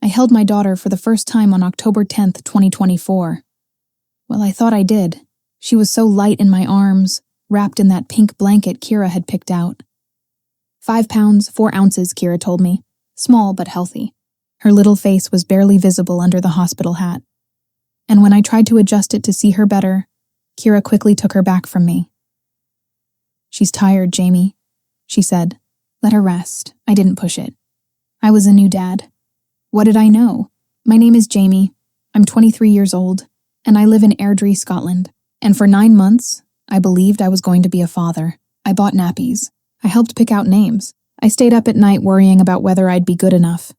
I held my daughter for the first time on October 10th, 2024. Well, I thought I did. She was so light in my arms, wrapped in that pink blanket Kira had picked out. 5 pounds, 4 ounces, Kira told me. Small but healthy. Her little face was barely visible under the hospital hat. And when I tried to adjust it to see her better, Kira quickly took her back from me. "She's tired, Jamie," she said. "Let her rest." I didn't push it. I was a new dad. What did I know? My name is Jamie. I'm 23 years old, and I live in Airdrie, Scotland. And for 9 months, I believed I was going to be a father. I bought nappies. I helped pick out names. I stayed up at night worrying about whether I'd be good enough.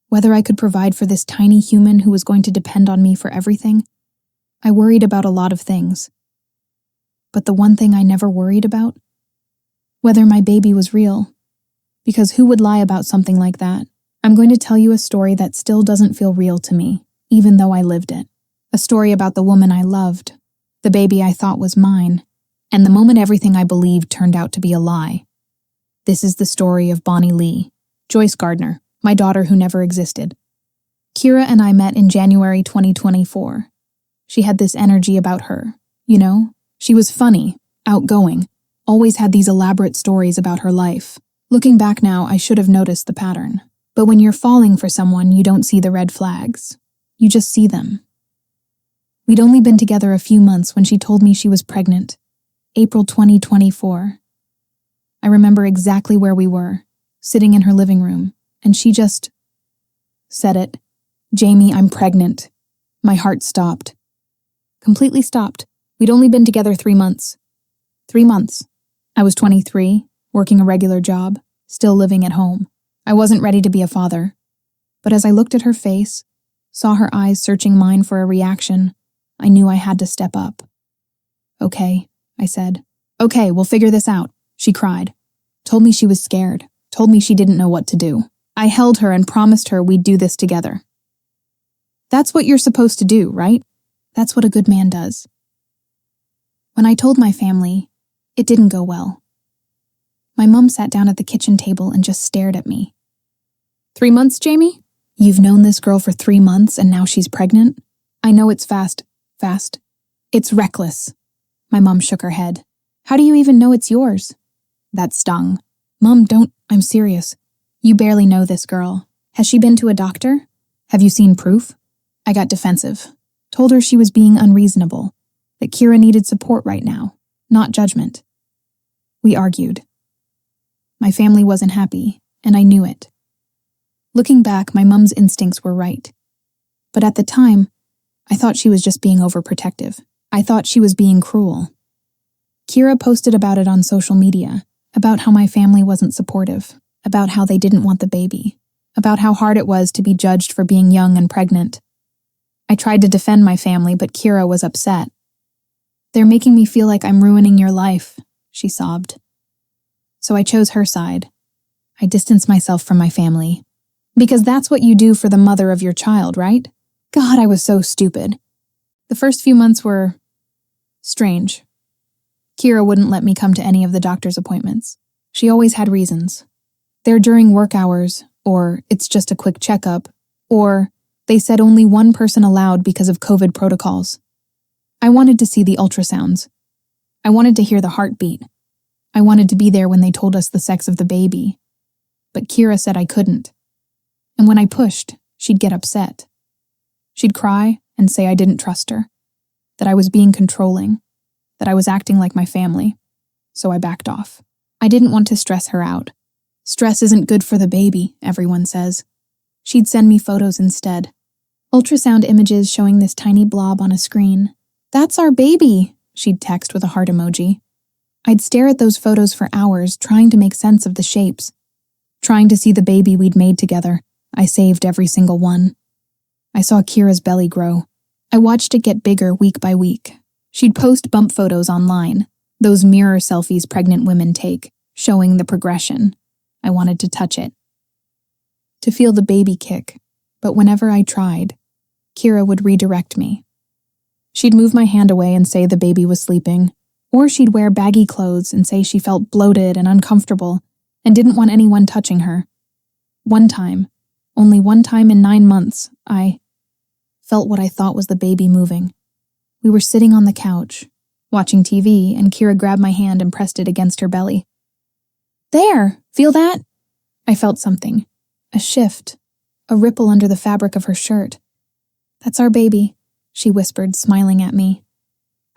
Whether I could provide for this tiny human who was going to depend on me for everything. I worried about a lot of things. But the one thing I never worried about? Whether my baby was real. Because who would lie about something like that? I'm going to tell you a story that still doesn't feel real to me, even though I lived it. A story about the woman I loved, the baby I thought was mine, and the moment everything I believed turned out to be a lie. This is the story of Bonnie-Leigh Joyce Gardner, my daughter who never existed. Kira and I met in January 2024. She had this energy about her, you know? She was funny, outgoing, always had these elaborate stories about her life. Looking back now, I should have noticed the pattern. But when you're falling for someone, you don't see the red flags. You just see them. We'd only been together a few months when she told me she was pregnant. April 2024. I remember exactly where we were, sitting in her living room, and she just said it. "Jamie, I'm pregnant." My heart stopped. Completely stopped. We'd only been together 3 months. 3 months. I was 23, working a regular job, still living at home. I wasn't ready to be a father. But as I looked at her face, saw her eyes searching mine for a reaction, I knew I had to step up. "Okay," I said. "Okay, we'll figure this out," she cried. Told me she was scared. Told me she didn't know what to do. I held her and promised her we'd do this together. That's what you're supposed to do, right? That's what a good man does. When I told my family, it didn't go well. My mom sat down at the kitchen table and just stared at me. 3 months, Jamie? You've known this girl for 3 months and now she's pregnant? I know it's fast. It's reckless. My mom shook her head. How do you even know it's yours? That stung. Mom, don't. I'm serious. You barely know this girl. Has she been to a doctor? Have you seen proof? I got defensive. Told her she was being unreasonable. That Kira needed support right now, not judgment. We argued. My family wasn't happy, and I knew it. Looking back, my mom's instincts were right. But at the time, I thought she was just being overprotective. I thought she was being cruel. Kira posted about it on social media, about how my family wasn't supportive, about how they didn't want the baby, about how hard it was to be judged for being young and pregnant. I tried to defend my family, but Kira was upset. "They're making me feel like I'm ruining your life," she sobbed. So I chose her side. I distanced myself from my family. Because that's what you do for the mother of your child, right? God, I was so stupid. The first few months were strange. Kira wouldn't let me come to any of the doctor's appointments. She always had reasons. They're during work hours, or it's just a quick checkup, or they said only one person allowed because of COVID protocols. I wanted to see the ultrasounds. I wanted to hear the heartbeat. I wanted to be there when they told us the sex of the baby. But Kira said I couldn't. And when I pushed, she'd get upset. She'd cry and say I didn't trust her, that I was being controlling, that I was acting like my family. So I backed off. I didn't want to stress her out. Stress isn't good for the baby, everyone says. She'd send me photos instead. Ultrasound images showing this tiny blob on a screen. "That's our baby," she'd text with a heart emoji. I'd stare at those photos for hours, trying to make sense of the shapes, trying to see the baby we'd made together. I saved every single one. I saw Kira's belly grow. I watched it get bigger week by week. She'd post bump photos online, those mirror selfies pregnant women take, showing the progression. I wanted to touch it, to feel the baby kick, but whenever I tried, Kira would redirect me. She'd move my hand away and say the baby was sleeping, or she'd wear baggy clothes and say she felt bloated and uncomfortable and didn't want anyone touching her. One time, Only one time in 9 months, I felt what I thought was the baby moving. We were sitting on the couch, watching TV, and Kira grabbed my hand and pressed it against her belly. There! Feel that? I felt something. A shift. A ripple under the fabric of her shirt. That's our baby, she whispered, smiling at me.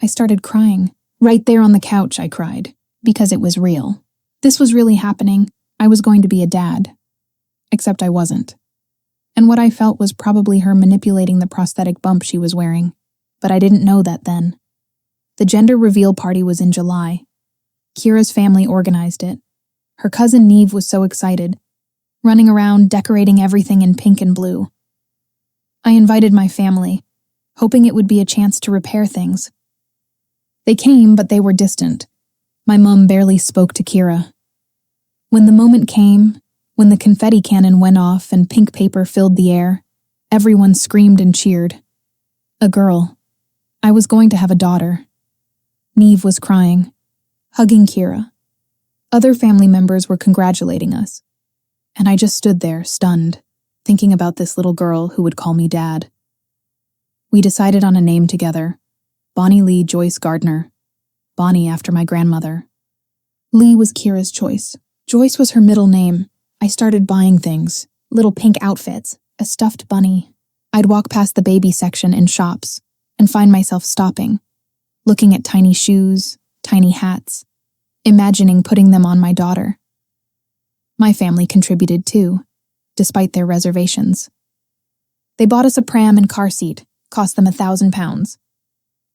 I started crying. Right there on the couch, I cried. Because it was real. This was really happening. I was going to be a dad. Except I wasn't. And what I felt was probably her manipulating the prosthetic bump she was wearing. But I didn't know that then. The gender reveal party was in July. Kira's family organized it. Her cousin Neve was so excited, running around decorating everything in pink and blue. I invited my family, hoping it would be a chance to repair things. They came, but they were distant. My mum barely spoke to Kira. When the moment came, when the confetti cannon went off and pink paper filled the air, everyone screamed and cheered. A girl. I was going to have a daughter. Neve was crying, hugging Kira. Other family members were congratulating us. And I just stood there, stunned, thinking about this little girl who would call me Dad. We decided on a name together. Bonnie-Leigh Joyce Gardner. Bonnie after my grandmother. Lee was Kira's choice. Joyce was her middle name. I started buying things. Little pink outfits. A stuffed bunny. I'd walk past the baby section in shops and find myself stopping, looking at tiny shoes, tiny hats, imagining putting them on my daughter. My family contributed too, despite their reservations. They bought us a pram and car seat, cost them £1,000.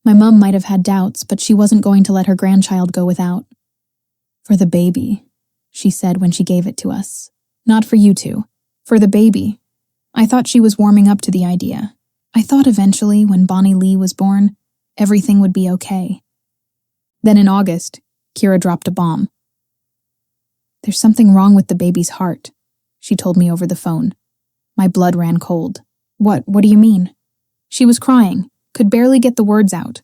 My mum might have had doubts, but she wasn't going to let her grandchild go without. For the baby, she said when she gave it to us. Not for you two, for the baby. I thought she was warming up to the idea. I thought eventually, when Bonnie-Leigh was born, everything would be okay. Then in August, Kira dropped a bomb. There's something wrong with the baby's heart, she told me over the phone. My blood ran cold. What do you mean? She was crying, could barely get the words out.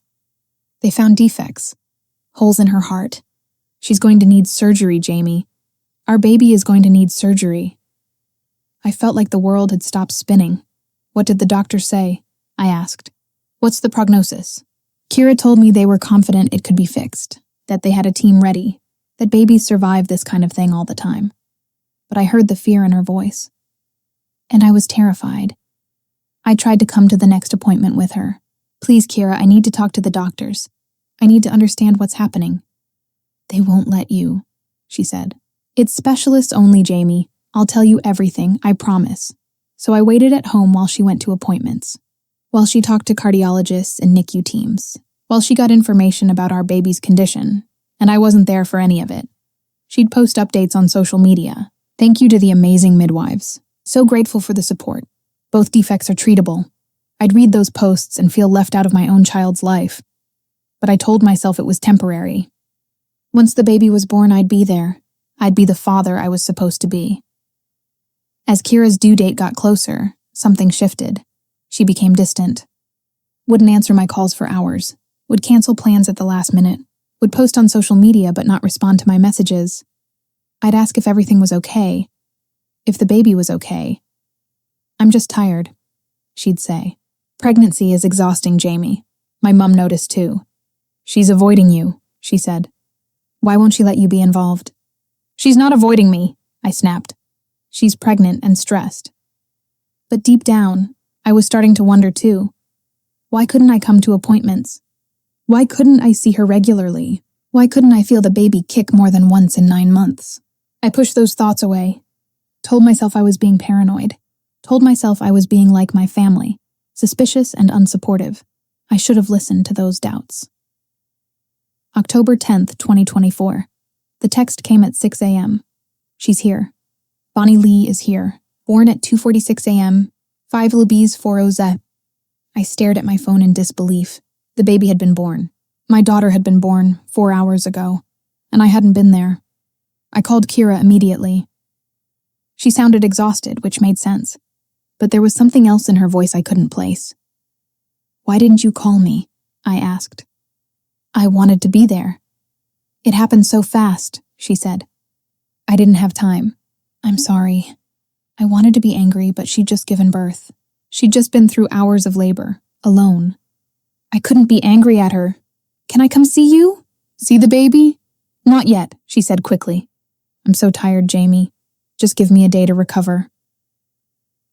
They found defects, holes in her heart. She's going to need surgery, Jamie. Our baby is going to need surgery. I felt like the world had stopped spinning. What did the doctor say? I asked. What's the prognosis? Kira told me they were confident it could be fixed, that they had a team ready, that babies survive this kind of thing all the time. But I heard the fear in her voice. And I was terrified. I tried to come to the next appointment with her. Please, Kira, I need to talk to the doctors. I need to understand what's happening. They won't let you, she said. It's specialists only, Jamie. I'll tell you everything, I promise. So I waited at home while she went to appointments, while she talked to cardiologists and NICU teams, while she got information about our baby's condition, and I wasn't there for any of it. She'd post updates on social media. Thank you to the amazing midwives. So grateful for the support. Both defects are treatable. I'd read those posts and feel left out of my own child's life. But I told myself it was temporary. Once the baby was born, I'd be there. I'd be the father I was supposed to be. As Kira's due date got closer, something shifted. She became distant. Wouldn't answer my calls for hours. Would cancel plans at the last minute. Would post on social media but not respond to my messages. I'd ask if everything was okay. If the baby was okay. I'm just tired, she'd say. Pregnancy is exhausting, Jamie. My mum noticed too. She's avoiding you, she said. Why won't she let you be involved? She's not avoiding me, I snapped. She's pregnant and stressed. But deep down, I was starting to wonder too. Why couldn't I come to appointments? Why couldn't I see her regularly? Why couldn't I feel the baby kick more than once in 9 months? I pushed those thoughts away. Told myself I was being paranoid. Told myself I was being like my family, suspicious and unsupportive. I should have listened to those doubts. October 10th, 2024. The text came at 6 a.m. She's here. Bonnie-Leigh is here. Born at 2:46 a.m. 5 Libis 40Z. I stared at my phone in disbelief. The baby had been born. My daughter had been born 4 hours ago, and I hadn't been there. I called Kira immediately. She sounded exhausted, which made sense, but there was something else in her voice I couldn't place. Why didn't you call me? I asked. I wanted to be there. It happened so fast, she said. I didn't have time. I'm sorry. I wanted to be angry, but she'd just given birth. She'd just been through hours of labor, alone. I couldn't be angry at her. Can I come see you? See the baby? Not yet, she said quickly. I'm so tired, Jamie. Just give me a day to recover.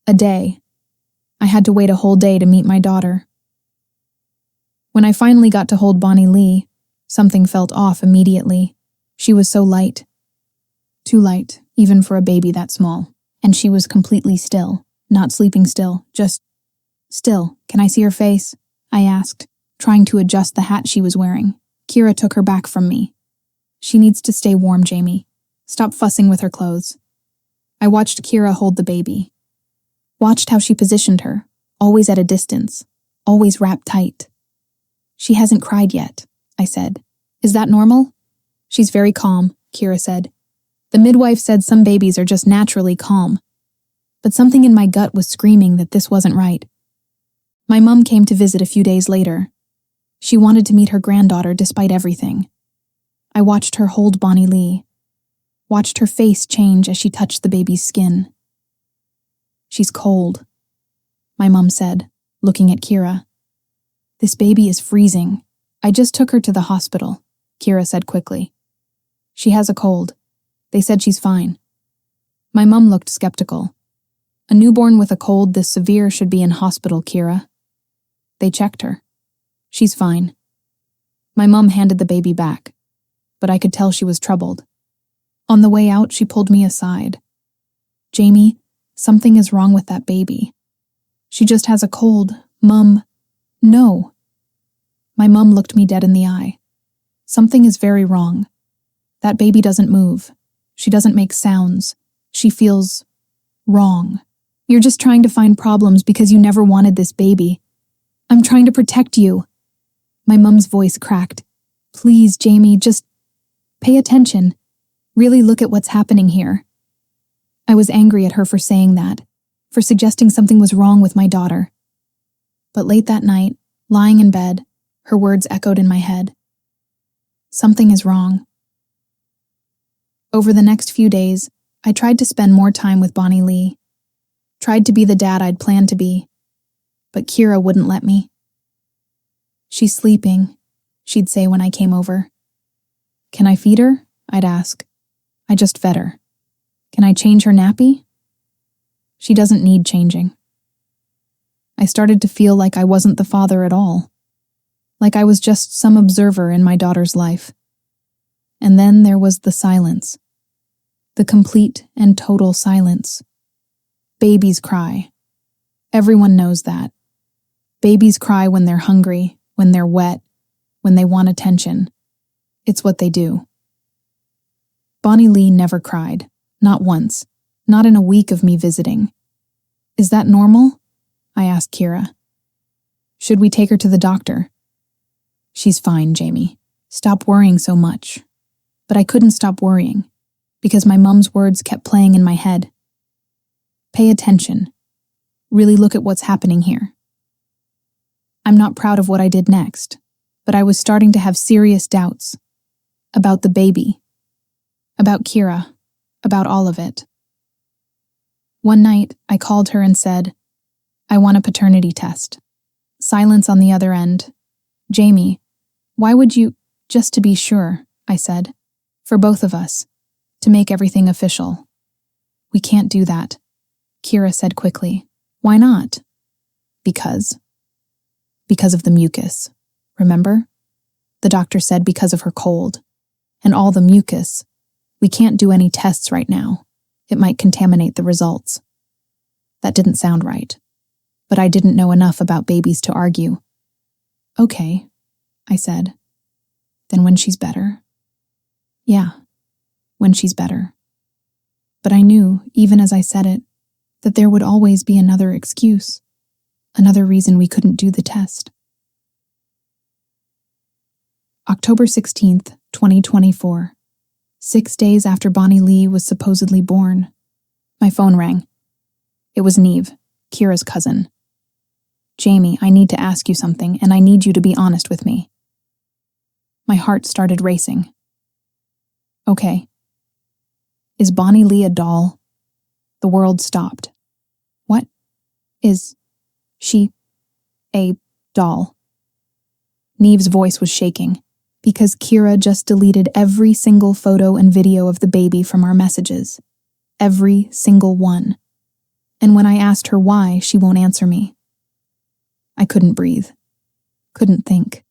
A day. I had to wait a whole day to meet my daughter. When I finally got to hold Bonnie-Leigh, something felt off immediately. She was so light. Too light, even for a baby that small. And she was completely still. Not sleeping still, just still. Can I see her face? I asked, trying to adjust the hat she was wearing. Kira took her back from me. She needs to stay warm, Jamie. Stop fussing with her clothes. I watched Kira hold the baby. Watched how she positioned her, always at a distance, always wrapped tight. She hasn't cried yet, I said. Is that normal? She's very calm, Kira said. The midwife said some babies are just naturally calm. But something in my gut was screaming that this wasn't right. My mom came to visit a few days later. She wanted to meet her granddaughter despite everything. I watched her hold Bonnie-Leigh. Watched her face change as she touched the baby's skin. She's cold, my mom said, looking at Kira. This baby is freezing. I just took her to the hospital, Kira said quickly. She has a cold. They said she's fine. My mom looked skeptical. A newborn with a cold this severe should be in hospital, Kira. They checked her. She's fine. My mom handed the baby back, but I could tell she was troubled. On the way out, she pulled me aside. Jamie, something is wrong with that baby. She just has a cold. Mum, no. My mum looked me dead in the eye. Something is very wrong. That baby doesn't move. She doesn't make sounds. She feels wrong. You're just trying to find problems because you never wanted this baby. I'm trying to protect you. My mum's voice cracked. Please, Jamie, just pay attention. Really look at what's happening here. I was angry at her for saying that, for suggesting something was wrong with my daughter. But late that night, lying in bed, her words echoed in my head. Something is wrong. Over the next few days, I tried to spend more time with Bonnie-Leigh. Tried to be the dad I'd planned to be. But Kira wouldn't let me. She's sleeping, she'd say when I came over. Can I feed her? I'd ask. I just fed her. Can I change her nappy? She doesn't need changing. I started to feel like I wasn't the father at all. Like I was just some observer in my daughter's life. And then there was the silence. The complete and total silence. Babies cry. Everyone knows that. Babies cry when they're hungry, when they're wet, when they want attention. It's what they do. Bonnie-Leigh never cried. Not once. Not in a week of me visiting. Is that normal? I asked Kira. Should we take her to the doctor? She's fine, Jamie. Stop worrying so much. But I couldn't stop worrying, because my mum's words kept playing in my head. Pay attention. Really look at what's happening here. I'm not proud of what I did next, but I was starting to have serious doubts. About the baby. About Kira. About all of it. One night, I called her and said, I want a paternity test. Silence on the other end. Jamie, why would you, just to be sure, I said, for both of us, to make everything official. We can't do that, Kira said quickly. Why not? Because of the mucus, remember? The doctor said because of her cold. And all the mucus. We can't do any tests right now. It might contaminate the results. That didn't sound right. But I didn't know enough about babies to argue. Okay, I said. Then when she's better? Yeah, when she's better. But I knew, even as I said it, that there would always be another excuse. Another reason we couldn't do the test. October 16th, 2024. 6 days after Bonnie-Leigh was supposedly born. My phone rang. It was Neve, Kira's cousin. Jamie, I need to ask you something, and I need you to be honest with me. My heart started racing. Okay. Is Bonnie-Leigh a doll? The world stopped. What? Is she a doll? Neve's voice was shaking, because Kira just deleted every single photo and video of the baby from our messages. Every single one. And when I asked her why, she won't answer me. I couldn't breathe. Couldn't think.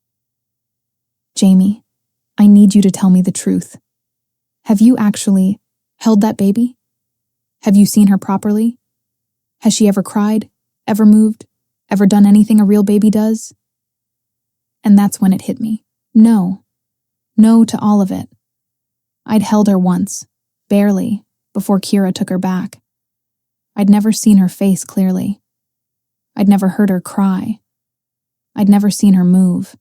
Jamie, I need you to tell me the truth. Have you actually held that baby? Have you seen her properly? Has she ever cried, ever moved, ever done anything a real baby does? And that's when it hit me. No. No to all of it. I'd held her once, barely, before Kira took her back. I'd never seen her face clearly. I'd never heard her cry. I'd never seen her move.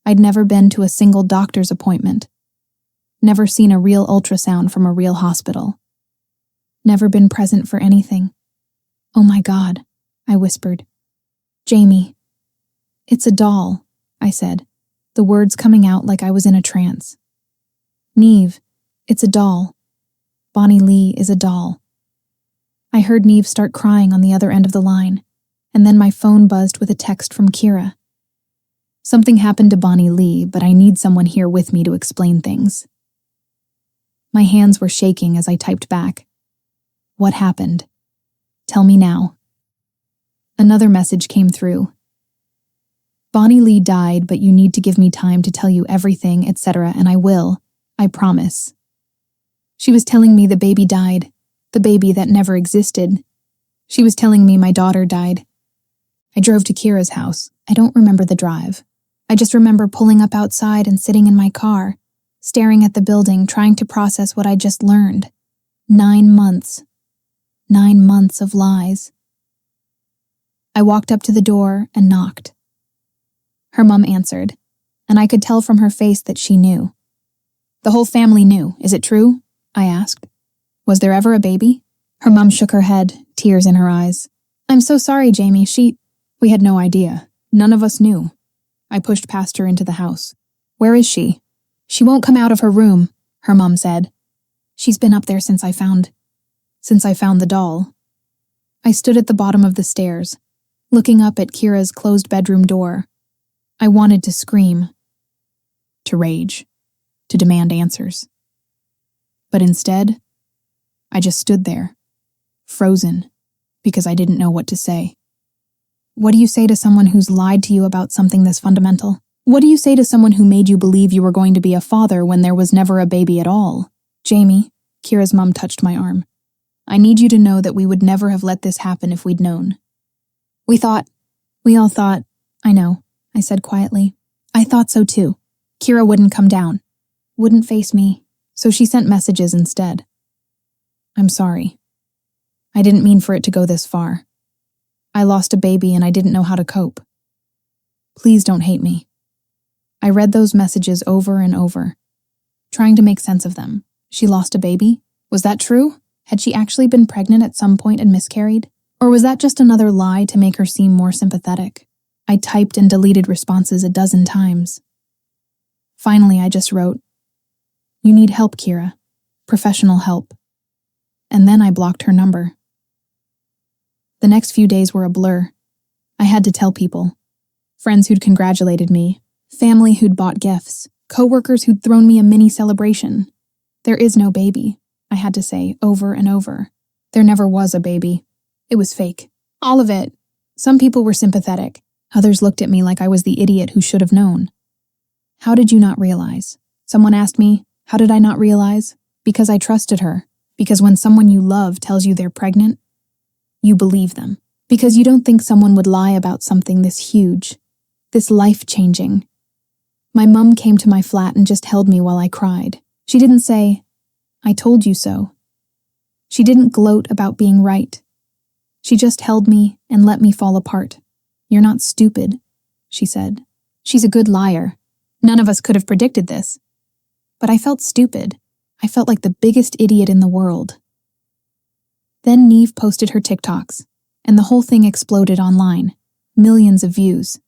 I'd never been to a single doctor's appointment. Never seen a real ultrasound from a real hospital. Never been present for anything. Oh my God, I whispered. Jamie. It's a doll, I said, the words coming out like I was in a trance. Neve, it's a doll. Bonnie-Leigh is a doll. I heard Neve start crying on the other end of the line, and then my phone buzzed with a text from Kira. Something happened to Bonnie-Leigh, but I need someone here with me to explain things. My hands were shaking as I typed back. What happened? Tell me now. Another message came through. Bonnie-Leigh died, but you need to give me time to tell you everything, etc., and I will. I promise. She was telling me the baby died, the baby that never existed. She was telling me my daughter died. I drove to Kira's house. I don't remember the drive. I just remember pulling up outside and sitting in my car, staring at the building, trying to process what I just learned. 9 months. 9 months of lies. I walked up to the door and knocked. Her mom answered, and I could tell from her face that she knew. The whole family knew. Is it true? I asked. Was there ever a baby? Her mom shook her head, tears in her eyes. I'm so sorry, Jamie. We had no idea. None of us knew. I pushed past her into the house. Where is she? She won't come out of her room, her mom said. She's been up there since I found the doll. I stood at the bottom of the stairs, looking up at Kira's closed bedroom door. I wanted to scream, to rage, to demand answers. But instead, I just stood there, frozen, because I didn't know what to say. What do you say to someone who's lied to you about something this fundamental? What do you say to someone who made you believe you were going to be a father when there was never a baby at all? Jamie, Kira's mom touched my arm. I need you to know that we would never have let this happen if we'd known. We all thought, I know, I said quietly. I thought so too. Kira wouldn't come down, wouldn't face me, so she sent messages instead. I'm sorry. I didn't mean for it to go this far. I lost a baby and I didn't know how to cope. Please don't hate me. I read those messages over and over, trying to make sense of them. She lost a baby? Was that true? Had she actually been pregnant at some point and miscarried? Or was that just another lie to make her seem more sympathetic? I typed and deleted responses a dozen times. Finally, I just wrote, You need help, Kira. Professional help. And then I blocked her number. The next few days were a blur. I had to tell people. Friends who'd congratulated me, family who'd bought gifts, coworkers who'd thrown me a mini celebration. There is no baby, I had to say over and over. There never was a baby. It was fake. All of it. Some people were sympathetic. Others looked at me like I was the idiot who should have known. How did you not realize? Someone asked me, how did I not realize? Because I trusted her. Because when someone you love tells you they're pregnant, you believe them. Because you don't think someone would lie about something this huge, this life-changing. My mom came to my flat and just held me while I cried. She didn't say, I told you so. She didn't gloat about being right. She just held me and let me fall apart. You're not stupid, she said. She's a good liar. None of us could have predicted this. But I felt stupid. I felt like the biggest idiot in the world. Then Neve posted her TikToks, and the whole thing exploded online. Millions of views.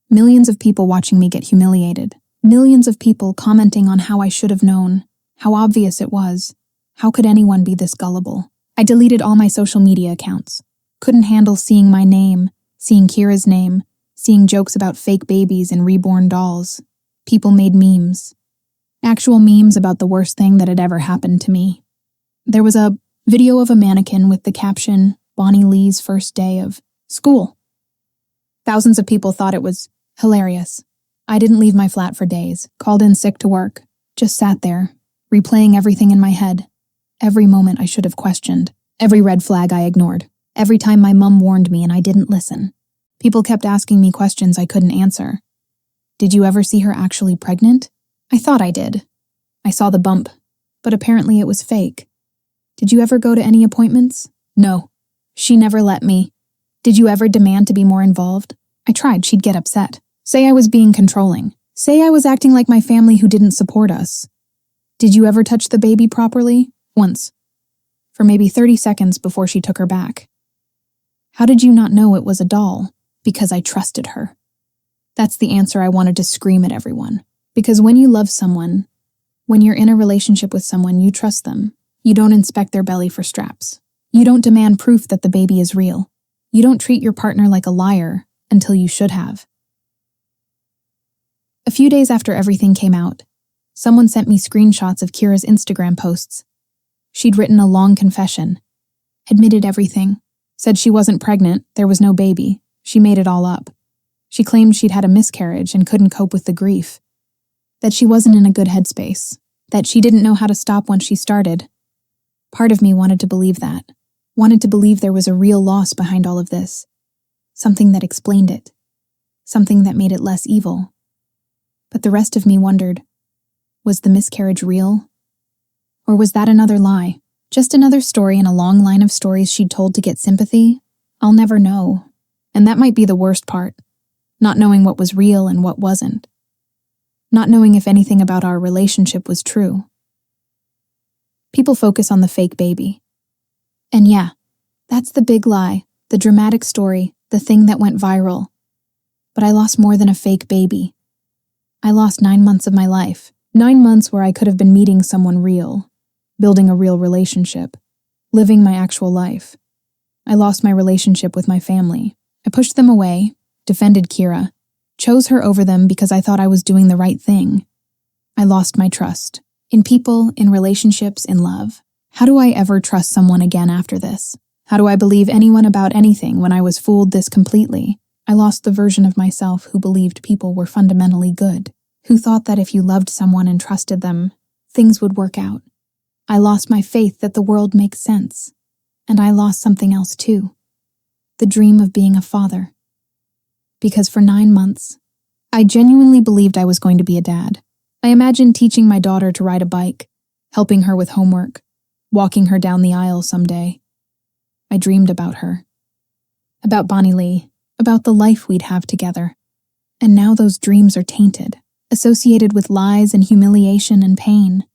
Millions of people watching me get humiliated. Millions of people commenting on how I should have known, how obvious it was. How could anyone be this gullible? I deleted all my social media accounts. Couldn't handle seeing my name, seeing Kira's name, seeing jokes about fake babies and reborn dolls. People made memes. Actual memes about the worst thing that had ever happened to me. There was a video of a mannequin with the caption, Bonnie-Leigh's first day of school. Thousands of people thought it was hilarious. I didn't leave my flat for days, called in sick to work, just sat there, replaying everything in my head. Every moment I should have questioned, every red flag I ignored, every time my mom warned me and I didn't listen. People kept asking me questions I couldn't answer. Did you ever see her actually pregnant? I thought I did. I saw the bump, but apparently it was fake. Did you ever go to any appointments? No. She never let me. Did you ever demand to be more involved? I tried, she'd get upset. Say I was being controlling. Say I was acting like my family who didn't support us. Did you ever touch the baby properly? Once. For maybe 30 seconds before she took her back. How did you not know it was a doll? Because I trusted her. That's the answer I wanted to scream at everyone. Because when you love someone, when you're in a relationship with someone, you trust them. You don't inspect their belly for straps. You don't demand proof that the baby is real. You don't treat your partner like a liar until you should have. A few days after everything came out, someone sent me screenshots of Kira's Instagram posts. She'd written a long confession, admitted everything, said she wasn't pregnant, there was no baby, she made it all up. She claimed she'd had a miscarriage and couldn't cope with the grief, that she wasn't in a good headspace, that she didn't know how to stop once she started. Part of me wanted to believe that, wanted to believe there was a real loss behind all of this, something that explained it, something that made it less evil. But the rest of me wondered, was the miscarriage real? Or was that another lie? Just another story in a long line of stories she'd told to get sympathy? I'll never know. And that might be the worst part, not knowing what was real and what wasn't. Not knowing if anything about our relationship was true. People focus on the fake baby. And yeah, that's the big lie, the dramatic story, the thing that went viral. But I lost more than a fake baby. I lost 9 months of my life. 9 months where I could have been meeting someone real, building a real relationship, living my actual life. I lost my relationship with my family. I pushed them away, defended Kira, chose her over them because I thought I was doing the right thing. I lost my trust. In people, in relationships, in love. How do I ever trust someone again after this? How do I believe anyone about anything when I was fooled this completely? I lost the version of myself who believed people were fundamentally good, who thought that if you loved someone and trusted them, things would work out. I lost my faith that the world makes sense. And I lost something else too. The dream of being a father. Because for 9 months, I genuinely believed I was going to be a dad. I imagined teaching my daughter to ride a bike, helping her with homework, walking her down the aisle someday. I dreamed about her. About Bonnie-Leigh, about the life we'd have together. And now those dreams are tainted, associated with lies and humiliation and pain.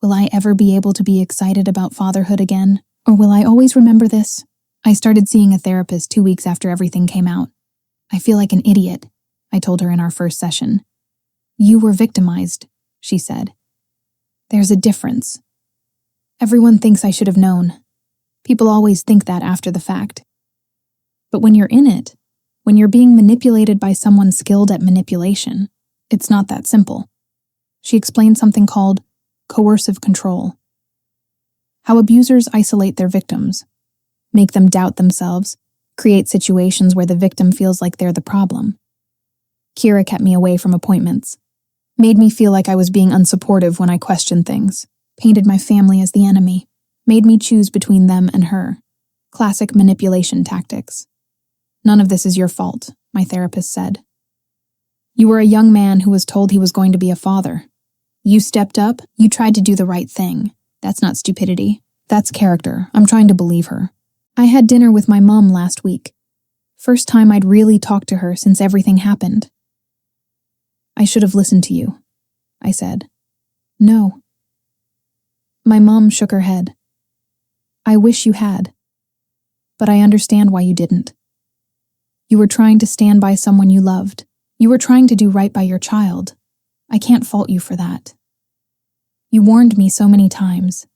Will I ever be able to be excited about fatherhood again? Or will I always remember this? I started seeing a therapist 2 weeks after everything came out. I feel like an idiot, I told her in our first session. You were victimized, she said. There's a difference. Everyone thinks I should have known. People always think that after the fact. But when you're in it, when you're being manipulated by someone skilled at manipulation, it's not that simple. She explained something called coercive control. How abusers isolate their victims, make them doubt themselves, create situations where the victim feels like they're the problem. Kira kept me away from appointments, made me feel like I was being unsupportive when I questioned things, painted my family as the enemy, made me choose between them and her. Classic manipulation tactics. None of this is your fault, my therapist said. You were a young man who was told he was going to be a father. You stepped up, you tried to do the right thing. That's not stupidity. That's character. I'm trying to believe her. I had dinner with my mom last week. First time I'd really talked to her since everything happened. I should have listened to you, I said. No. My mom shook her head. I wish you had. But I understand why you didn't. You were trying to stand by someone you loved. You were trying to do right by your child. I can't fault you for that. You warned me so many times.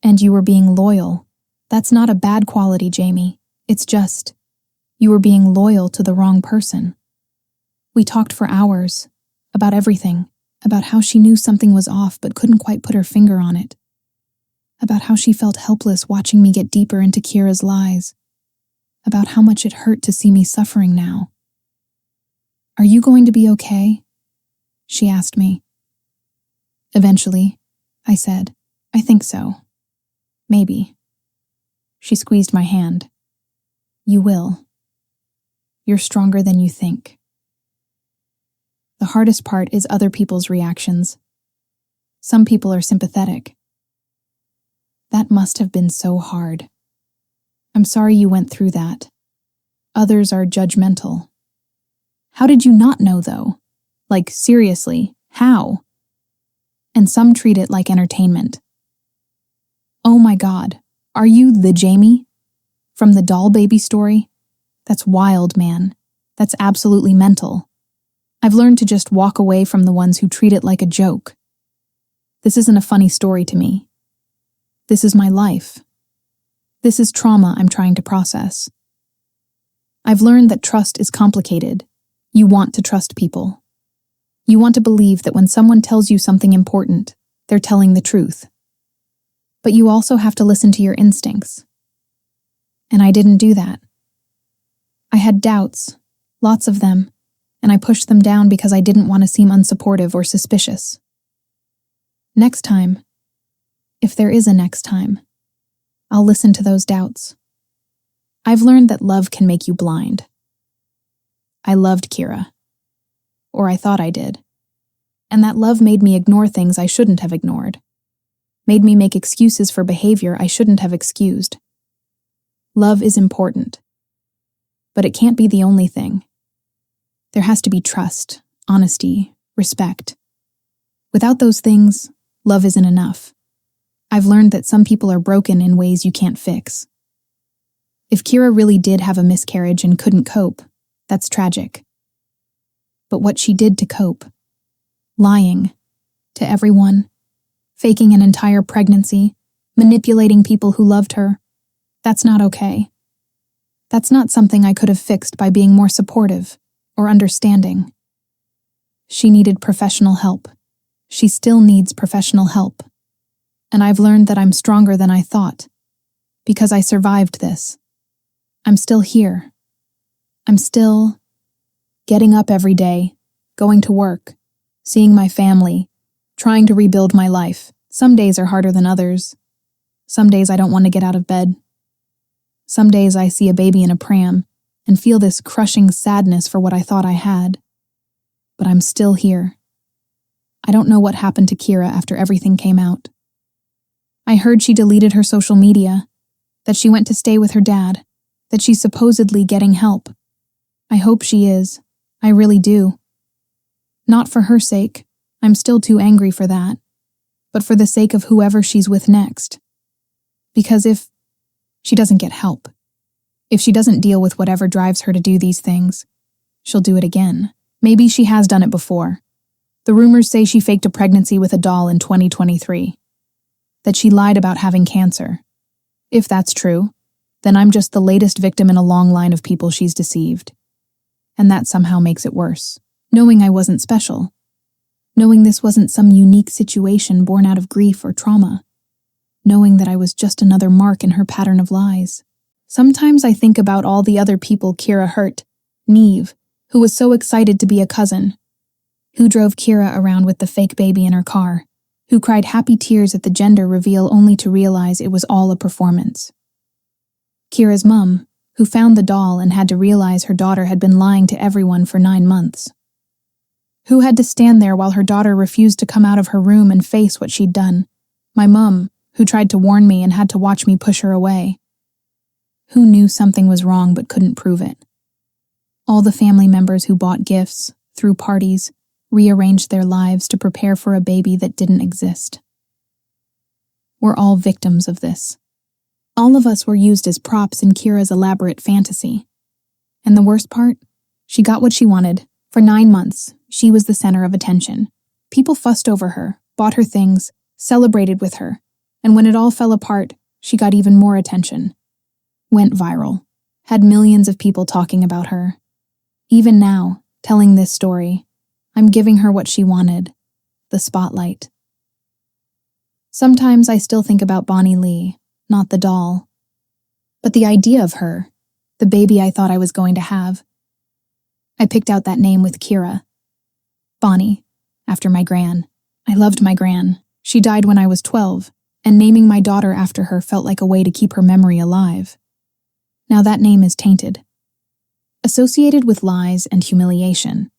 And you were being loyal. That's not a bad quality, Jamie. It's just, you were being loyal to the wrong person. We talked for hours, about everything, about how she knew something was off but couldn't quite put her finger on it, about how she felt helpless watching me get deeper into Kira's lies, about how much it hurt to see me suffering now. Are you going to be okay? She asked me. Eventually, I said, I think so. Maybe. She squeezed my hand. You will. You're stronger than you think. The hardest part is other people's reactions. Some people are sympathetic. That must have been so hard. I'm sorry you went through that. Others are judgmental. How did you not know, though? Like, seriously, how? And some treat it like entertainment. Oh my God, are you the Jamie? From the doll baby story? That's wild, man. That's absolutely mental. I've learned to just walk away from the ones who treat it like a joke. This isn't a funny story to me. This is my life. This is trauma I'm trying to process. I've learned that trust is complicated. You want to trust people. You want to believe that when someone tells you something important, they're telling the truth. But you also have to listen to your instincts. And I didn't do that. I had doubts, lots of them, and I pushed them down because I didn't want to seem unsupportive or suspicious. Next time, if there is a next time, I'll listen to those doubts. I've learned that love can make you blind. I loved Kira. Or I thought I did. And that love made me ignore things I shouldn't have ignored. Made me make excuses for behavior I shouldn't have excused. Love is important. But it can't be the only thing. There has to be trust, honesty, respect. Without those things, love isn't enough. I've learned that some people are broken in ways you can't fix. If Kira really did have a miscarriage and couldn't cope, that's tragic. But what she did to cope, lying to everyone, faking an entire pregnancy, manipulating people who loved her, that's not okay. That's not something I could have fixed by being more supportive or understanding. She needed professional help. She still needs professional help. And I've learned that I'm stronger than I thought, because I survived this. I'm still here. I'm still getting up every day, going to work, seeing my family, trying to rebuild my life. Some days are harder than others. Some days I don't want to get out of bed. Some days I see a baby in a pram and feel this crushing sadness for what I thought I had. But I'm still here. I don't know what happened to Kira after everything came out. I heard she deleted her social media, that she went to stay with her dad, that she's supposedly getting help. I hope she is. I really do. Not for her sake. I'm still too angry for that. But for the sake of whoever she's with next. Because if she doesn't get help, if she doesn't deal with whatever drives her to do these things, she'll do it again. Maybe she has done it before. The rumors say she faked a pregnancy with a doll in 2023. That she lied about having cancer. If that's true, then I'm just the latest victim in a long line of people she's deceived. And that somehow makes it worse. Knowing I wasn't special. Knowing this wasn't some unique situation born out of grief or trauma. Knowing that I was just another mark in her pattern of lies. Sometimes I think about all the other people Kira hurt. Neve, who was so excited to be a cousin. Who drove Kira around with the fake baby in her car. Who cried happy tears at the gender reveal only to realize it was all a performance. Kira's mum, who found the doll and had to realize her daughter had been lying to everyone for 9 months. Who had to stand there while her daughter refused to come out of her room and face what she'd done. My mum, who tried to warn me and had to watch me push her away. Who knew something was wrong but couldn't prove it. All the family members who bought gifts, threw parties, rearranged their lives to prepare for a baby that didn't exist. We're all victims of this. All of us were used as props in Kira's elaborate fantasy. And the worst part? She got what she wanted. For 9 months, she was the center of attention. People fussed over her, bought her things, celebrated with her. And when it all fell apart, she got even more attention. Went viral. Had millions of people talking about her. Even now, telling this story, I'm giving her what she wanted, the spotlight. Sometimes I still think about Bonnie-Leigh, not the doll, but the idea of her, the baby I thought I was going to have. I picked out that name with Kira. Bonnie, after my gran. I loved my gran. She died when I was 12, and naming my daughter after her felt like a way to keep her memory alive. Now that name is tainted, associated with lies and humiliation.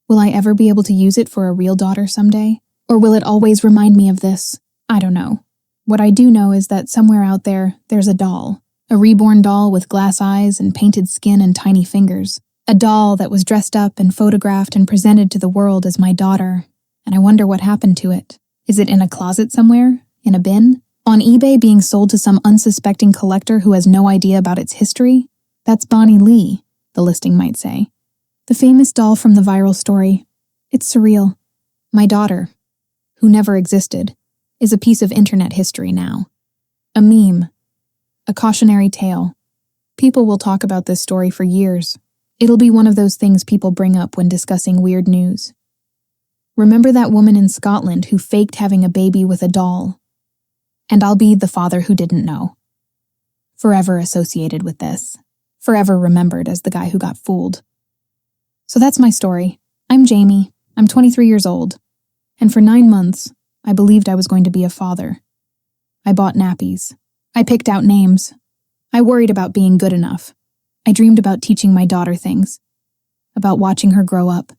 Will I ever be able to use it for a real daughter someday? Or will it always remind me of this? I don't know. What I do know is that somewhere out there, there's a doll. A reborn doll with glass eyes and painted skin and tiny fingers. A doll that was dressed up and photographed and presented to the world as my daughter. And I wonder what happened to it. Is it in a closet somewhere? In a bin? On eBay being sold to some unsuspecting collector who has no idea about its history? That's Bonnie-Leigh, the listing might say. The famous doll from the viral story. It's surreal. My daughter, who never existed, is a piece of internet history now. A meme. A cautionary tale. People will talk about this story for years. It'll be one of those things people bring up when discussing weird news. Remember that woman in Scotland who faked having a baby with a doll? And I'll be the father who didn't know. Forever associated with this. Forever remembered as the guy who got fooled. So that's my story. I'm Jamie. I'm 23 years old. And for 9 months, I believed I was going to be a father. I bought nappies. I picked out names. I worried about being good enough. I dreamed about teaching my daughter things. About watching her grow up.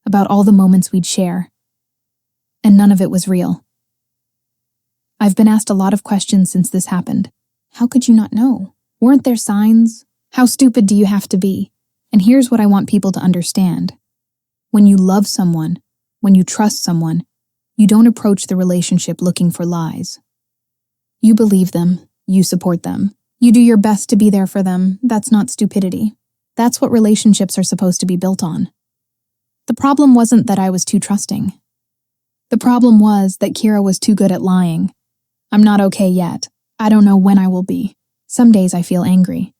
About all the moments we'd share. And none of it was real. I've been asked a lot of questions since this happened. How could you not know? Weren't there signs? How stupid do you have to be? And here's what I want people to understand. When you love someone, when you trust someone, you don't approach the relationship looking for lies. You believe them, you support them, you do your best to be there for them. That's not stupidity. That's what relationships are supposed to be built on. The problem wasn't that I was too trusting. The problem was that Kira was too good at lying. I'm not okay yet. I don't know when I will be. Some days I feel angry,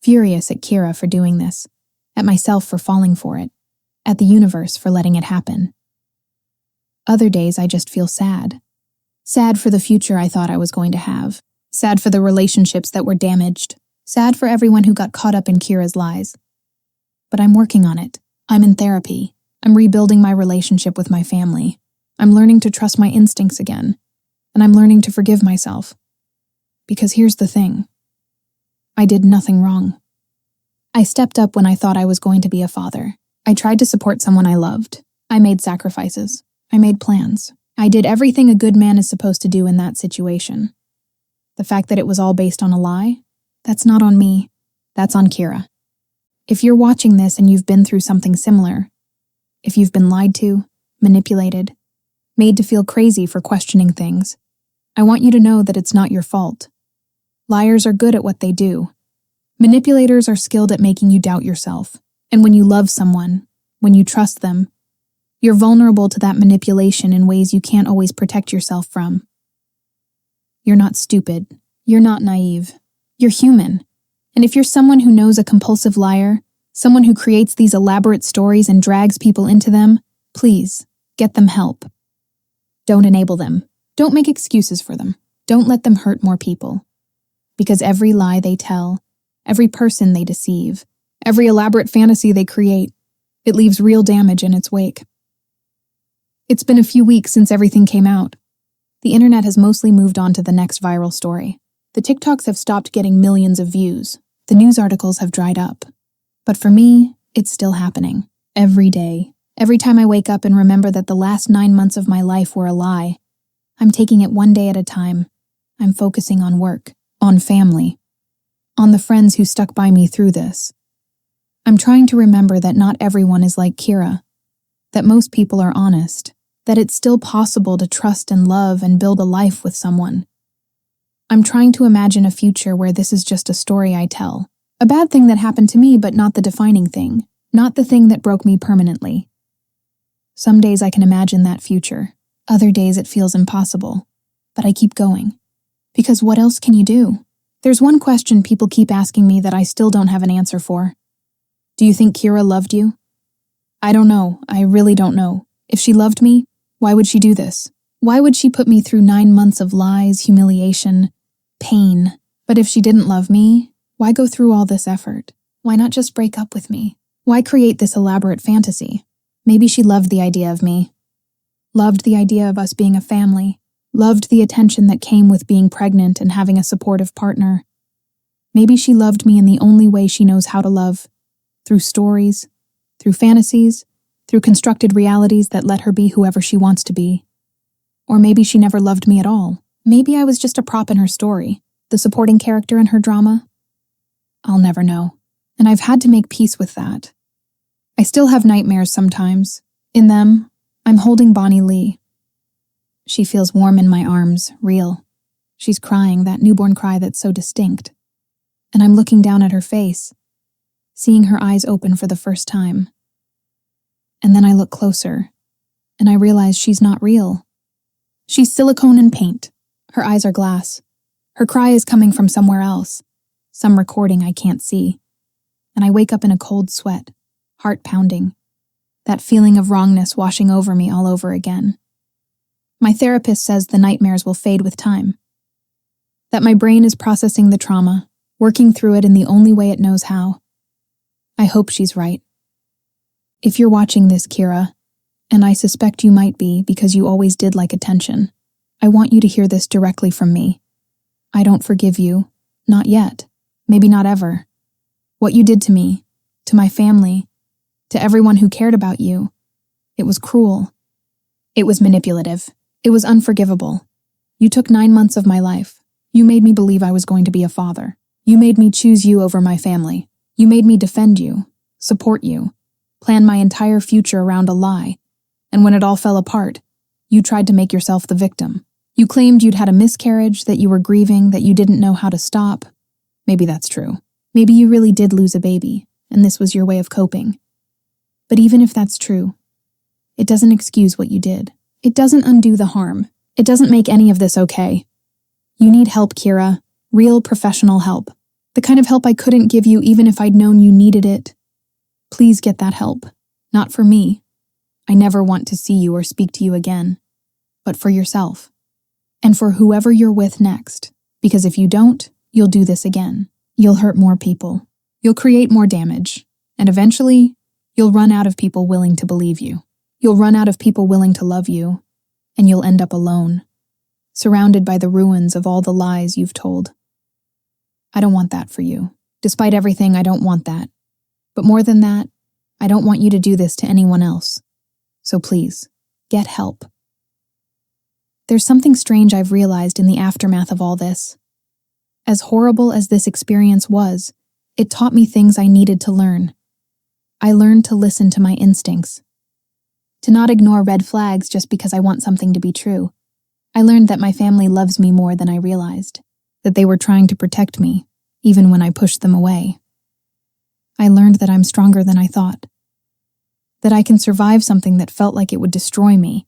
furious at Kira for doing this, at myself for falling for it, at the universe for letting it happen. Other days I just feel sad. Sad for the future I thought I was going to have. Sad for the relationships that were damaged. Sad for everyone who got caught up in Kira's lies. But I'm working on it. I'm in therapy. I'm rebuilding my relationship with my family. I'm learning to trust my instincts again. And I'm learning to forgive myself. Because here's the thing. I did nothing wrong. I stepped up when I thought I was going to be a father. I tried to support someone I loved. I made sacrifices. I made plans. I did everything a good man is supposed to do in that situation. The fact that it was all based on a lie, that's not on me. That's on Kira. If you're watching this and you've been through something similar, if you've been lied to, manipulated, made to feel crazy for questioning things, I want you to know that it's not your fault. Liars are good at what they do. Manipulators are skilled at making you doubt yourself. And when you love someone, when you trust them, you're vulnerable to that manipulation in ways you can't always protect yourself from. You're not stupid. You're not naive. You're human. And if you're someone who knows a compulsive liar, someone who creates these elaborate stories and drags people into them, please, get them help. Don't enable them. Don't make excuses for them. Don't let them hurt more people. Because every lie they tell, every person they deceive, every elaborate fantasy they create, it leaves real damage in its wake. It's been a few weeks since everything came out. The internet has mostly moved on to the next viral story. The TikToks have stopped getting millions of views. The news articles have dried up. But for me, it's still happening. Every day. Every time I wake up and remember that the last 9 months of my life were a lie. I'm taking it one day at a time. I'm focusing on work, on family, on the friends who stuck by me through this. I'm trying to remember that not everyone is like Kira, that most people are honest, that it's still possible to trust and love and build a life with someone. I'm trying to imagine a future where this is just a story I tell, a bad thing that happened to me but not the defining thing, not the thing that broke me permanently. Some days I can imagine that future, other days it feels impossible, but I keep going. Because what else can you do? There's one question people keep asking me that I still don't have an answer for. Do you think Kira loved you? I don't know. I really don't know. If she loved me, why would she do this? Why would she put me through 9 months of lies, humiliation, pain? But if she didn't love me, why go through all this effort? Why not just break up with me? Why create this elaborate fantasy? Maybe she loved the idea of me. Loved the idea of us being a family. Loved the attention that came with being pregnant and having a supportive partner. Maybe she loved me in the only way she knows how to love. Through stories, through fantasies, through constructed realities that let her be whoever she wants to be. Or maybe she never loved me at all. Maybe I was just a prop in her story, the supporting character in her drama. I'll never know, and I've had to make peace with that. I still have nightmares sometimes. In them, I'm holding Bonnie-Leigh. She feels warm in my arms, real. She's crying, that newborn cry that's so distinct. And I'm looking down at her face, seeing her eyes open for the first time. And then I look closer, and I realize she's not real. She's silicone and paint. Her eyes are glass. Her cry is coming from somewhere else, some recording I can't see. And I wake up in a cold sweat, heart pounding, that feeling of wrongness washing over me all over again. My therapist says the nightmares will fade with time, that my brain is processing the trauma, working through it in the only way it knows how. I hope she's right. If you're watching this, Kira, and I suspect you might be because you always did like attention, I want you to hear this directly from me. I don't forgive you. Not yet. Maybe not ever. What you did to me, to my family, to everyone who cared about you, it was cruel. It was manipulative. It was unforgivable. You took 9 months of my life. You made me believe I was going to be a father. You made me choose you over my family. You made me defend you, support you, plan my entire future around a lie. And when it all fell apart, you tried to make yourself the victim. You claimed you'd had a miscarriage, that you were grieving, that you didn't know how to stop. Maybe that's true. Maybe you really did lose a baby, and this was your way of coping. But even if that's true, it doesn't excuse what you did. It doesn't undo the harm. It doesn't make any of this okay. You need help, Kira. Real professional help. The kind of help I couldn't give you even if I'd known you needed it. Please get that help. Not for me. I never want to see you or speak to you again. But for yourself. And for whoever you're with next. Because if you don't, you'll do this again. You'll hurt more people. You'll create more damage. And eventually, you'll run out of people willing to believe you. You'll run out of people willing to love you. And you'll end up alone. Surrounded by the ruins of all the lies you've told. I don't want that for you. Despite everything, I don't want that. But more than that, I don't want you to do this to anyone else. So please, get help. There's something strange I've realized in the aftermath of all this. As horrible as this experience was, it taught me things I needed to learn. I learned to listen to my instincts. To not ignore red flags just because I want something to be true. I learned that my family loves me more than I realized. That they were trying to protect me, even when I pushed them away. I learned that I'm stronger than I thought. That I can survive something that felt like it would destroy me.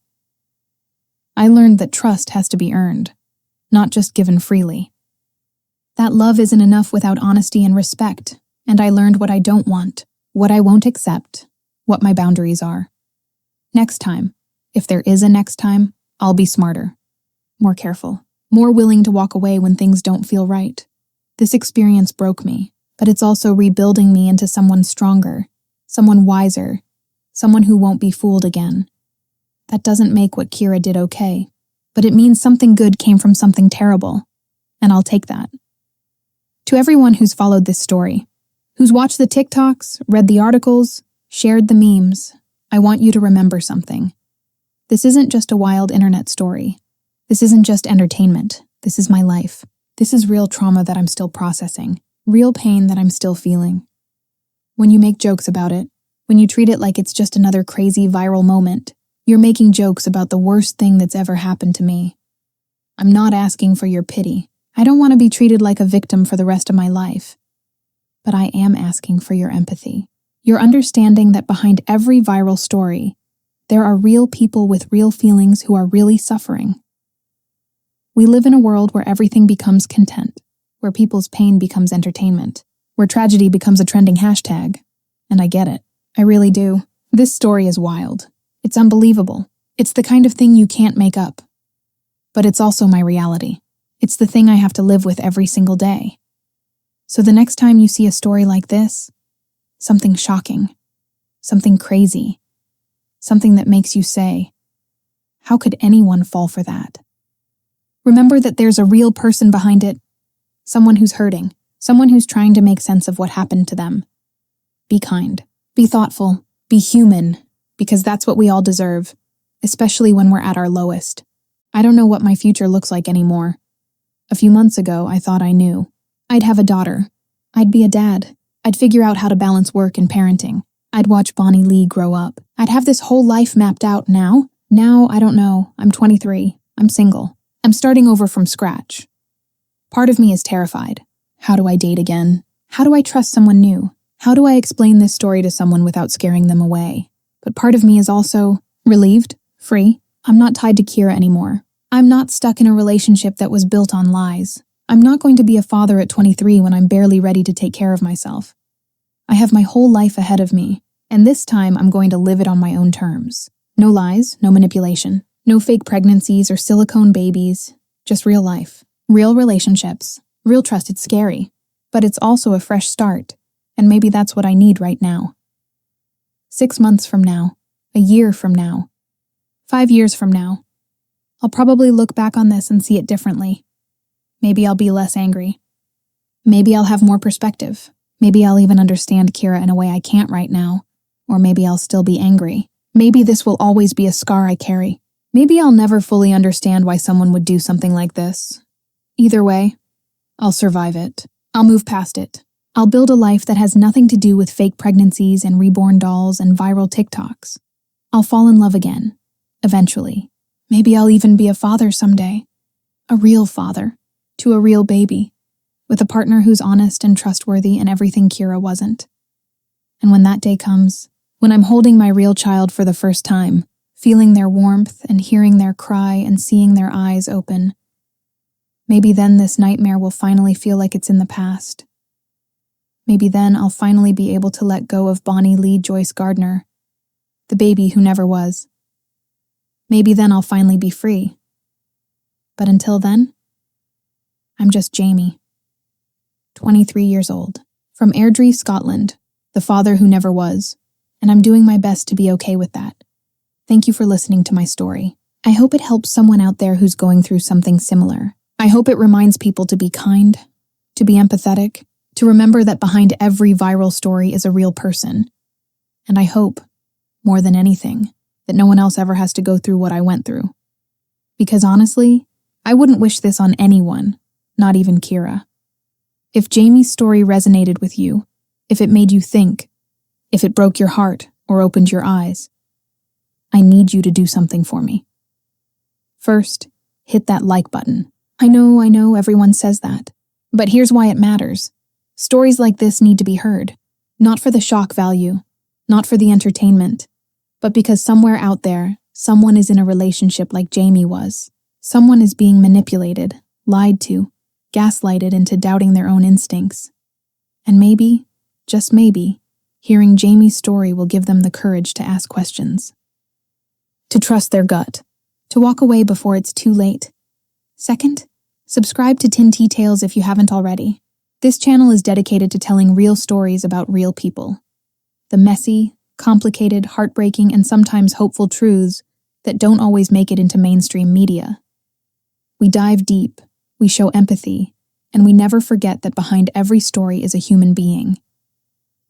I learned that trust has to be earned, not just given freely. That love isn't enough without honesty and respect, and I learned what I don't want, what I won't accept, what my boundaries are. Next time, if there is a next time, I'll be smarter, more careful, more willing to walk away when things don't feel right. This experience broke me, but it's also rebuilding me into someone stronger, someone wiser, someone who won't be fooled again. That doesn't make what Kira did okay, but it means something good came from something terrible, and I'll take that. To everyone who's followed this story, who's watched the TikToks, read the articles, shared the memes, I want you to remember something. This isn't just a wild internet story. This isn't just entertainment. This is my life. This is real trauma that I'm still processing, real pain that I'm still feeling. When you make jokes about it, when you treat it like it's just another crazy viral moment, you're making jokes about the worst thing that's ever happened to me. I'm not asking for your pity. I don't want to be treated like a victim for the rest of my life. But I am asking for your empathy, your understanding that behind every viral story, there are real people with real feelings who are really suffering. We live in a world where everything becomes content, where people's pain becomes entertainment, where tragedy becomes a trending hashtag. And I get it. I really do. This story is wild. It's unbelievable. It's the kind of thing you can't make up. But it's also my reality. It's the thing I have to live with every single day. So the next time you see a story like this, something shocking, something crazy, something that makes you say, how could anyone fall for that? Remember that there's a real person behind it, someone who's hurting, someone who's trying to make sense of what happened to them. Be kind, be thoughtful, be human, because that's what we all deserve, especially when we're at our lowest. I don't know what my future looks like anymore. A few months ago, I thought I knew. I'd have a daughter. I'd be a dad. I'd figure out how to balance work and parenting. I'd watch Bonnie-Leigh grow up. I'd have this whole life mapped out now. Now, I don't know. I'm 23. I'm single. I'm starting over from scratch. Part of me is terrified. How do I date again? How do I trust someone new? How do I explain this story to someone without scaring them away? But part of me is also relieved, free. I'm not tied to Kira anymore. I'm not stuck in a relationship that was built on lies. I'm not going to be a father at 23 when I'm barely ready to take care of myself. I have my whole life ahead of me, and this time I'm going to live it on my own terms. No lies, no manipulation, no fake pregnancies or silicone babies, just real life, real relationships, real trust. It's scary, but it's also a fresh start, and maybe that's what I need right now. 6 months from now, a year from now, 5 years from now, I'll probably look back on this and see it differently. Maybe I'll be less angry. Maybe I'll have more perspective. Maybe I'll even understand Kira in a way I can't right now. Or maybe I'll still be angry. Maybe this will always be a scar I carry. Maybe I'll never fully understand why someone would do something like this. Either way, I'll survive it. I'll move past it. I'll build a life that has nothing to do with fake pregnancies and reborn dolls and viral TikToks. I'll fall in love again, eventually. Maybe I'll even be a father someday. A real father, to a real baby, with a partner who's honest and trustworthy and everything Kira wasn't. And when that day comes, when I'm holding my real child for the first time, feeling their warmth and hearing their cry and seeing their eyes open, maybe then this nightmare will finally feel like it's in the past. Maybe then I'll finally be able to let go of Bonnie-Leigh Joyce Gardner, the baby who never was. Maybe then I'll finally be free. But until then, I'm just Jamie, 23 years old, from Airdrie, Scotland, the father who never was, and I'm doing my best to be okay with that. Thank you for listening to my story. I hope it helps someone out there who's going through something similar. I hope it reminds people to be kind, to be empathetic, to remember that behind every viral story is a real person. And I hope, more than anything, that no one else ever has to go through what I went through. Because honestly, I wouldn't wish this on anyone, not even Kira. If Jamie's story resonated with you, if it made you think, if it broke your heart or opened your eyes, I need you to do something for me. First, hit that like button. I know, everyone says that. But here's why it matters. Stories like this need to be heard. Not for the shock value, not for the entertainment, but because somewhere out there, someone is in a relationship like Jamie was. Someone is being manipulated, lied to, gaslighted into doubting their own instincts. And maybe, just maybe, hearing Jamie's story will give them the courage to ask questions. To trust their gut. To walk away before it's too late. Second, subscribe to Tin Tea Tales if you haven't already. This channel is dedicated to telling real stories about real people. The messy, complicated, heartbreaking, and sometimes hopeful truths that don't always make it into mainstream media. We dive deep, we show empathy, and we never forget that behind every story is a human being.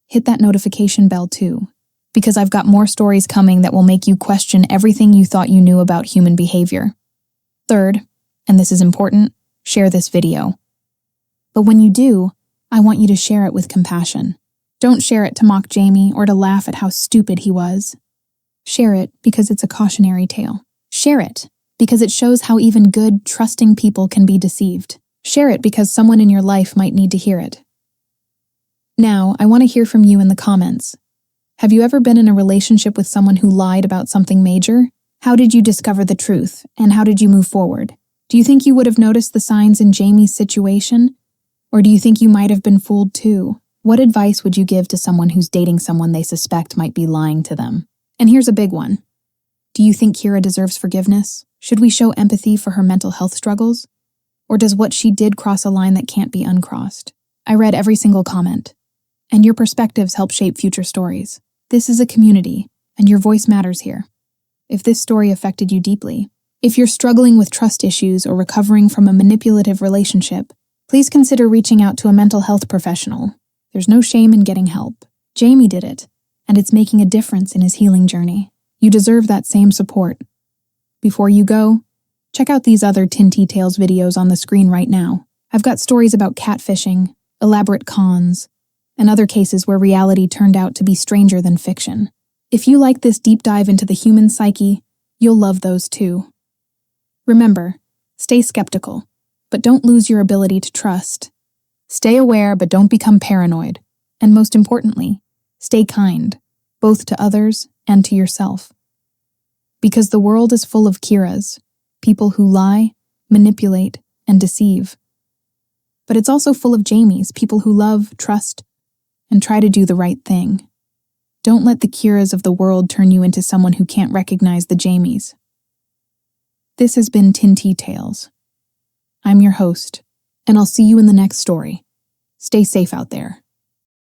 Hit that notification bell too, because I've got more stories coming that will make you question everything you thought you knew about human behavior. Third, and this is important, share this video. But when you do, I want you to share it with compassion. Don't share it to mock Jamie or to laugh at how stupid he was. Share it because it's a cautionary tale. Share it because it shows how even good, trusting people can be deceived. Share it because someone in your life might need to hear it. Now, I want to hear from you in the comments. Have you ever been in a relationship with someone who lied about something major? How did you discover the truth, and how did you move forward? Do you think you would have noticed the signs in Jamie's situation? Or do you think you might have been fooled too? What advice would you give to someone who's dating someone they suspect might be lying to them? And here's a big one. Do you think Kira deserves forgiveness? Should we show empathy for her mental health struggles? Or does what she did cross a line that can't be uncrossed? I read every single comment, and your perspectives help shape future stories. This is a community, and your voice matters here. If this story affected you deeply, if you're struggling with trust issues or recovering from a manipulative relationship, please consider reaching out to a mental health professional. There's no shame in getting help. Jamie did it, and it's making a difference in his healing journey. You deserve that same support. Before you go, check out these other Tinty Tales videos on the screen right now. I've got stories about catfishing, elaborate cons, and other cases where reality turned out to be stranger than fiction. If you like this deep dive into the human psyche, you'll love those too. Remember, stay skeptical, but don't lose your ability to trust. Stay aware, but don't become paranoid. And most importantly, stay kind, both to others and to yourself. Because the world is full of Kiras, people who lie, manipulate, and deceive. But it's also full of Jamies, people who love, trust, and try to do the right thing. Don't let the Kiras of the world turn you into someone who can't recognize the Jamies. This has been Tinty Tales. I'm your host, and I'll see you in the next story. Stay safe out there.